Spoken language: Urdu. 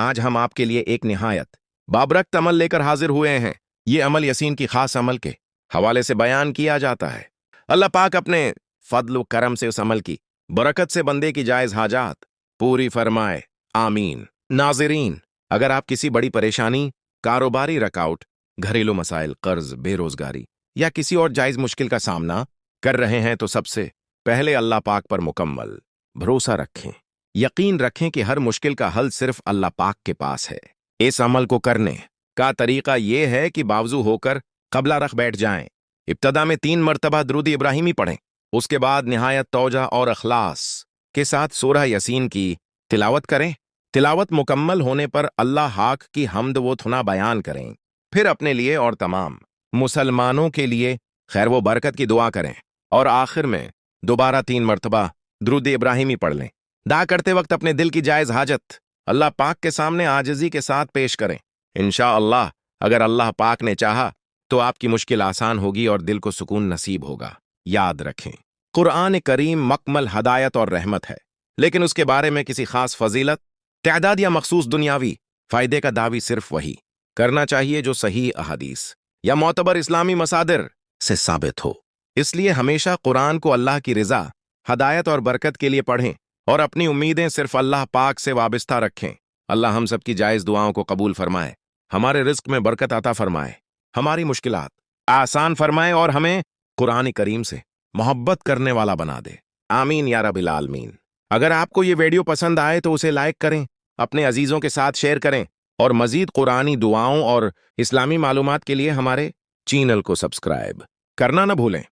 آج ہم آپ کے لیے ایک نہایت بابرکت عمل لے کر حاضر ہوئے ہیں۔ یہ عمل یسین کی خاص عمل کے حوالے سے بیان کیا جاتا ہے۔ اللہ پاک اپنے فضل و کرم سے اس عمل کی برکت سے بندے کی جائز حاجات پوری فرمائے، آمین۔ ناظرین، اگر آپ کسی بڑی پریشانی، کاروباری رکاوٹ، گھریلو مسائل، قرض، بے روزگاری یا کسی اور جائز مشکل کا سامنا کر رہے ہیں تو سب سے پہلے اللہ پاک پر مکمل بھروسہ رکھیں۔ یقین رکھیں کہ ہر مشکل کا حل صرف اللہ پاک کے پاس ہے۔ اس عمل کو کرنے کا طریقہ یہ ہے کہ باوضو ہو کر قبلہ رکھ بیٹھ جائیں۔ ابتدا میں 3 مرتبہ درود ابراہیمی پڑھیں، اس کے بعد نہایت توجہ اور اخلاص کے ساتھ سورہ یسین کی تلاوت کریں۔ تلاوت مکمل ہونے پر اللہ پاک کی حمد و ثنا بیان کریں، پھر اپنے لیے اور تمام مسلمانوں کے لیے خیر و برکت کی دعا کریں، اور آخر میں دوبارہ 3 مرتبہ درود ابراہیمی پڑھ لیں۔ دعا کرتے وقت اپنے دل کی جائز حاجت اللہ پاک کے سامنے عاجزی کے ساتھ پیش کریں۔ انشاءاللہ اگر اللہ پاک نے چاہا تو آپ کی مشکل آسان ہوگی اور دل کو سکون نصیب ہوگا۔ یاد رکھیں، قرآن کریم مکمل ہدایت اور رحمت ہے، لیکن اس کے بارے میں کسی خاص فضیلت، تعداد یا مخصوص دنیاوی فائدے کا دعوی صرف وہی کرنا چاہیے جو صحیح احادیث یا معتبر اسلامی مصادر سے ثابت ہو۔ اس لیے ہمیشہ قرآن کو اللہ کی رضا، ہدایت اور برکت کے لیے پڑھیں اور اپنی امیدیں صرف اللہ پاک سے وابستہ رکھیں۔ اللہ ہم سب کی جائز دعاؤں کو قبول فرمائے، ہمارے رزق میں برکت عطا فرمائے، ہماری مشکلات آسان فرمائے اور ہمیں قرآن کریم سے محبت کرنے والا بنا دے۔ آمین یا رب العالمین۔ اگر آپ کو یہ ویڈیو پسند آئے تو اسے لائک کریں، اپنے عزیزوں کے ساتھ شیئر کریں، اور مزید قرآنی دعاؤں اور اسلامی معلومات کے لیے ہمارے چینل کو سبسکرائب کرنا نہ بھولیں۔